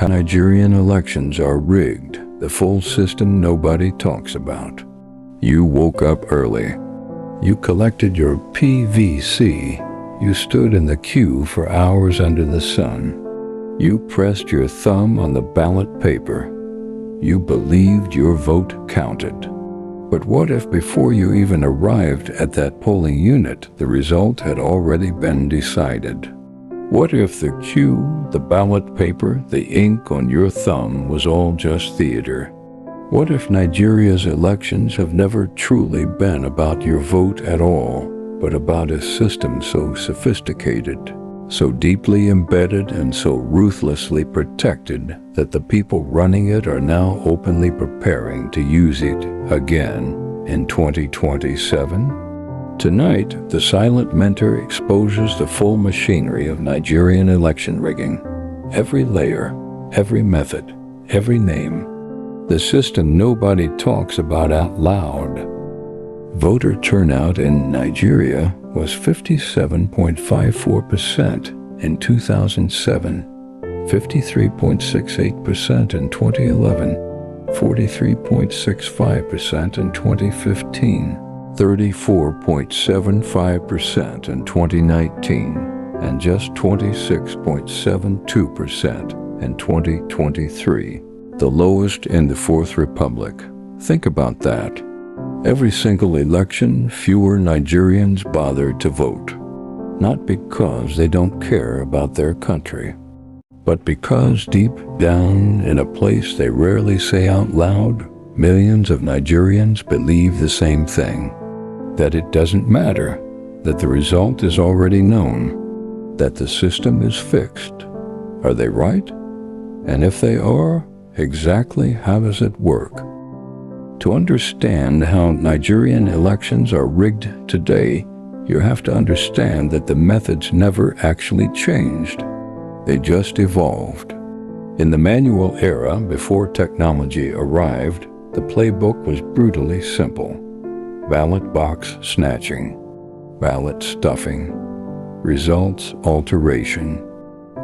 Nigerian elections are rigged, the full system nobody talks about. You woke up early. You collected your PVC. You stood in the queue for hours under the sun. You pressed your thumb on the ballot paper. You believed your vote counted. But what if before you even arrived at that polling unit, the result had already been decided? What if the queue, the ballot paper, the ink on your thumb was all just theater? What if Nigeria's elections have never truly been about your vote at all, but about a system so sophisticated, so deeply embedded and so ruthlessly protected that the people running it are now openly preparing to use it again in 2027? Tonight, the Silent Mentor exposes the full machinery of Nigerian election rigging. Every layer, every method, every name. The system nobody talks about out loud. Voter turnout in Nigeria was 57.54% in 2007, 53.68% in 2011, 43.65% in 2015, 34.75% in 2019, and just 26.72% in 2023, the lowest in the Fourth Republic. Think about that. Every single election, fewer Nigerians bother to vote. Not because they don't care about their country, but because deep down in a place they rarely say out loud, millions of Nigerians believe the same thing. That it doesn't matter, that the result is already known, that the system is fixed. Are they right? And if they are, exactly how does it work? To understand how Nigerian elections are rigged today, you have to understand that the methods never actually changed. They just evolved. In the manual era, before technology arrived, the playbook was brutally simple. Ballot box snatching, ballot stuffing, results alteration,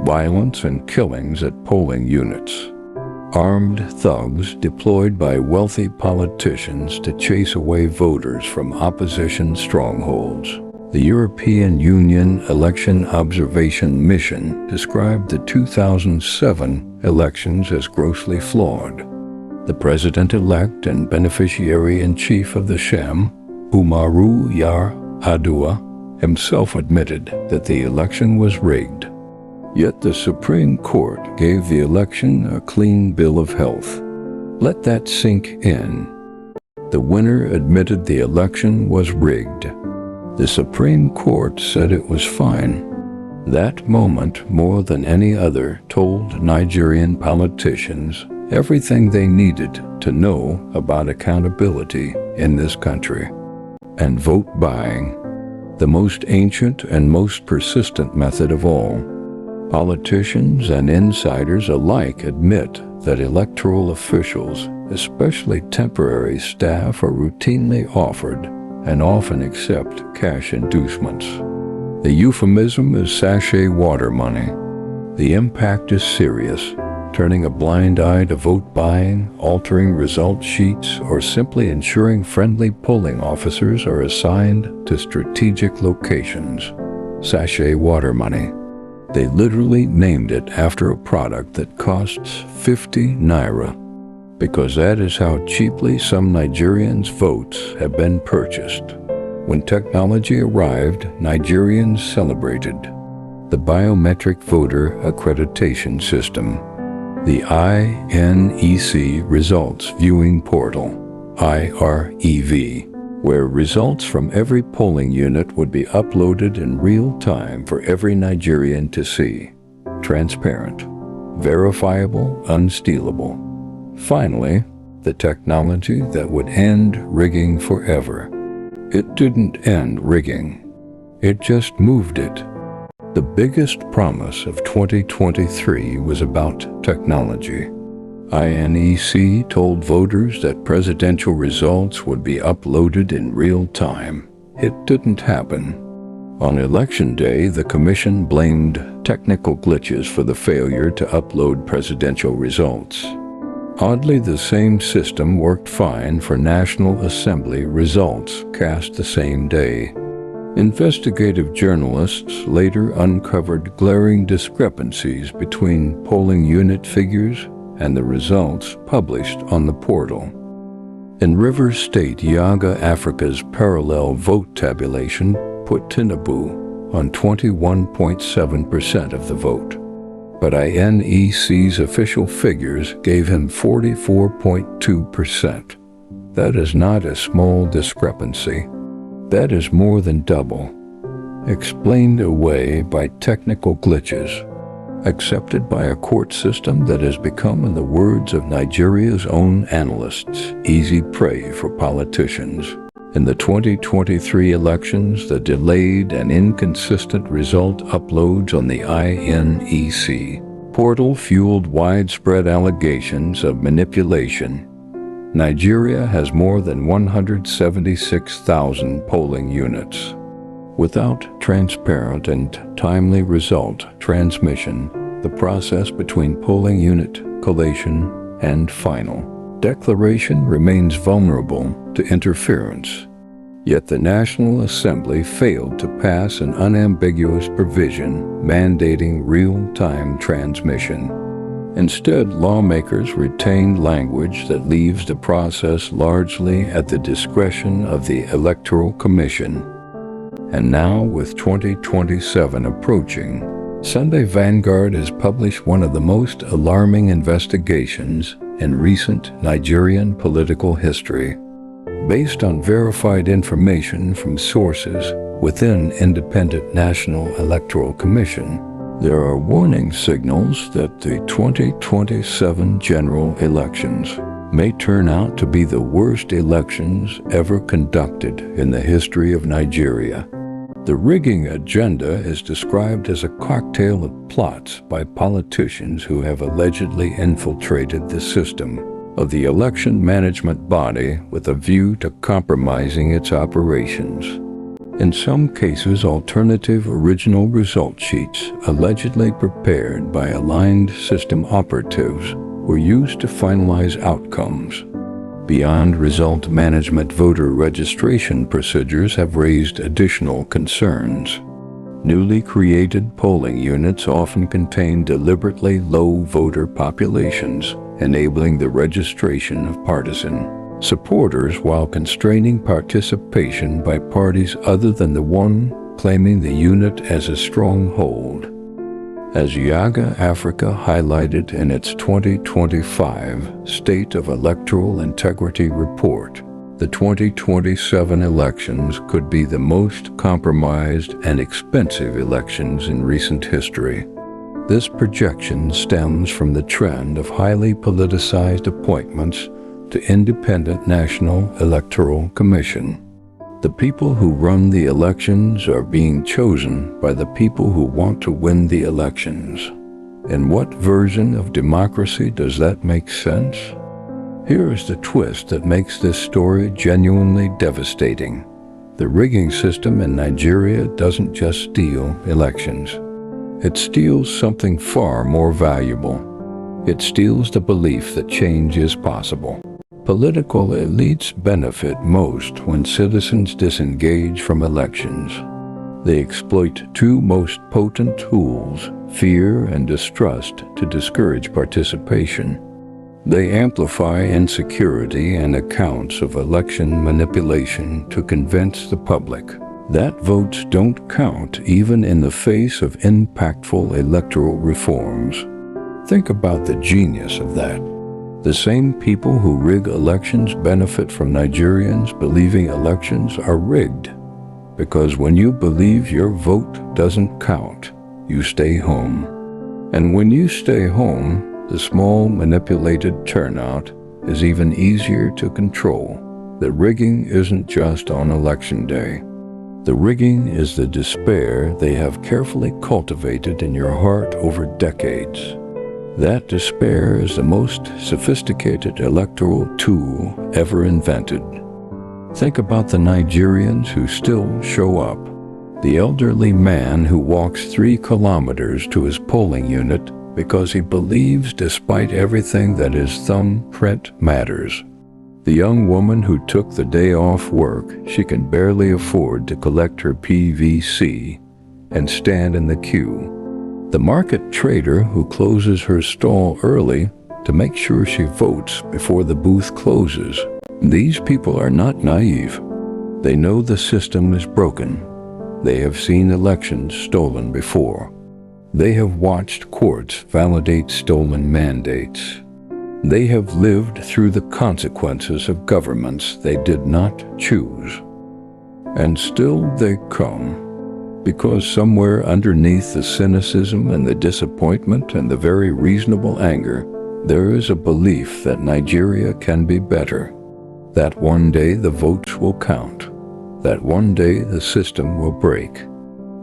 violence and killings at polling units, armed thugs deployed by wealthy politicians to chase away voters from opposition strongholds. The European Union Election Observation Mission described the 2007 elections as grossly flawed. The president-elect and beneficiary-in-chief of the sham, Umaru Yar'Adua, himself admitted that the election was rigged. Yet the Supreme Court gave the election a clean bill of health. Let that sink in. The winner admitted the election was rigged. The Supreme Court said it was fine. That moment, more than any other, told Nigerian politicians everything they needed to know about accountability in this country. And vote buying, the most ancient and most persistent method of all. Politicians and insiders alike admit that electoral officials, especially temporary staff, are routinely offered and often accept cash inducements. The euphemism is sachet water money. The impact is serious, turning a blind eye to vote buying, altering result sheets, or simply ensuring friendly polling officers are assigned to strategic locations. Sachet water money. They literally named it after a product that costs 50 naira, because that is how cheaply some Nigerians' votes have been purchased. When technology arrived, Nigerians celebrated. The Biometric Voter Accreditation System, the INEC Results Viewing Portal, IREV, where results from every polling unit would be uploaded in real time for every Nigerian to see. Transparent, verifiable, unstealable. Finally, the technology that would end rigging forever. It didn't end rigging. It just moved it. The biggest promise of 2023 was about technology. INEC told voters that presidential results would be uploaded in real time. It didn't happen. On election day, the commission blamed technical glitches for the failure to upload presidential results. Oddly, the same system worked fine for National Assembly results cast the same day. Investigative journalists later uncovered glaring discrepancies between polling unit figures and the results published on the portal. In Rivers State, Yaga Africa's parallel vote tabulation put Tinubu on 21.7% of the vote, but INEC's official figures gave him 44.2%. That is not a small discrepancy. That is more than double, explained away by technical glitches, accepted by a court system that has become, in the words of Nigeria's own analysts, easy prey for politicians. In the 2023 elections, the delayed and inconsistent result uploads on the INEC portal fueled widespread allegations of manipulation. Nigeria has more than 176,000 polling units. Without transparent and timely result transmission, the process between polling unit collation and final declaration remains vulnerable to interference. Yet the National Assembly failed to pass an unambiguous provision mandating real-time transmission. Instead, lawmakers retained language that leaves the process largely at the discretion of the Electoral Commission. And now, with 2027 approaching, Sunday Vanguard has published one of the most alarming investigations in recent Nigerian political history. Based on verified information from sources within independent National Electoral Commission, there are warning signals that the 2027 general elections may turn out to be the worst elections ever conducted in the history of Nigeria. The rigging agenda is described as a cocktail of plots by politicians who have allegedly infiltrated the system of the election management body with a view to compromising its operations. In some cases, alternative original result sheets, allegedly prepared by aligned system operatives, were used to finalize outcomes. Beyond result management, voter registration procedures have raised additional concerns. Newly created polling units often contain deliberately low voter populations, enabling the registration of partisan supporters while constraining participation by parties other than the one claiming the unit as a stronghold. As Yaga Africa highlighted in its 2025 State of Electoral Integrity Report, the 2027 elections could be the most compromised and expensive elections in recent history. This projection stems from the trend of highly politicized appointments to independent National Electoral Commission. The people who run the elections are being chosen by the people who want to win the elections. In what version of democracy does that make sense? Here is the twist that makes this story genuinely devastating. The rigging system in Nigeria doesn't just steal elections. It steals something far more valuable. It steals the belief that change is possible. Political elites benefit most when citizens disengage from elections. They exploit two most potent tools, fear and distrust, to discourage participation. They amplify insecurity and accounts of election manipulation to convince the public that votes don't count even in the face of impactful electoral reforms. Think about the genius of that. The same people who rig elections benefit from Nigerians believing elections are rigged, because when you believe your vote doesn't count, you stay home. And when you stay home, the small manipulated turnout is even easier to control. The rigging isn't just on election day. The rigging is the despair they have carefully cultivated in your heart over decades. That despair is the most sophisticated electoral tool ever invented. Think about the Nigerians who still show up. The elderly man who walks 3 kilometers to his polling unit because he believes despite everything that his thumbprint matters. The young woman who took the day off work she can barely afford to collect her PVC and stand in the queue. The market trader who closes her stall early to make sure she votes before the booth closes. These people are not naive. They know the system is broken. They have seen elections stolen before. They have watched courts validate stolen mandates. They have lived through the consequences of governments they did not choose. And still they come, because somewhere underneath the cynicism and the disappointment and the very reasonable anger, there is a belief that Nigeria can be better, that one day the votes will count, that one day the system will break.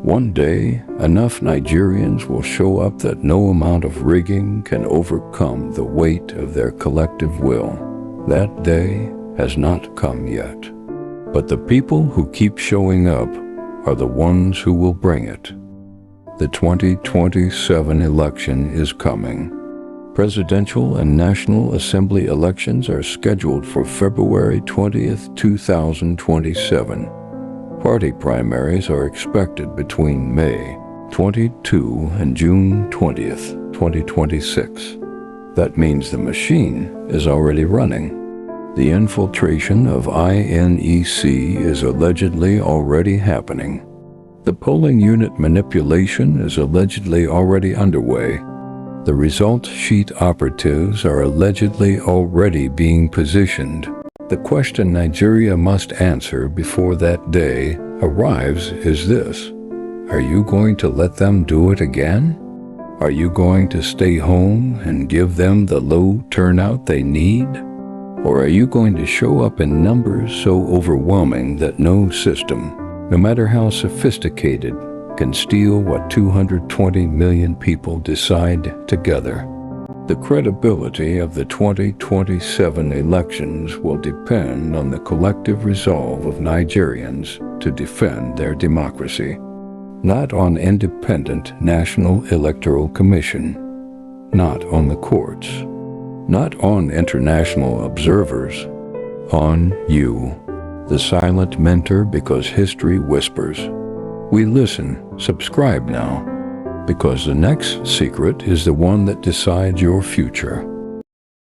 One day, enough Nigerians will show up that no amount of rigging can overcome the weight of their collective will. That day has not come yet. But the people who keep showing up are the ones who will bring it. The 2027 election is coming. Presidential and National Assembly elections are scheduled for February 20th, 2027. Party primaries are expected between May 22 and June 20th, 2026. That means the machine is already running. The infiltration of INEC is allegedly already happening. The polling unit manipulation is allegedly already underway. The result sheet operatives are allegedly already being positioned. The question Nigeria must answer before that day arrives is this: are you going to let them do it again? Are you going to stay home and give them the low turnout they need? Or are you going to show up in numbers so overwhelming that no system, no matter how sophisticated, can steal what 220 million people decide together? The credibility of the 2027 elections will depend on the collective resolve of Nigerians to defend their democracy, not on independent National Electoral Commission, not on the courts, not on international observers, on you, the silent mentor because history whispers. We listen. Subscribe now, because the next secret is the one that decides your future.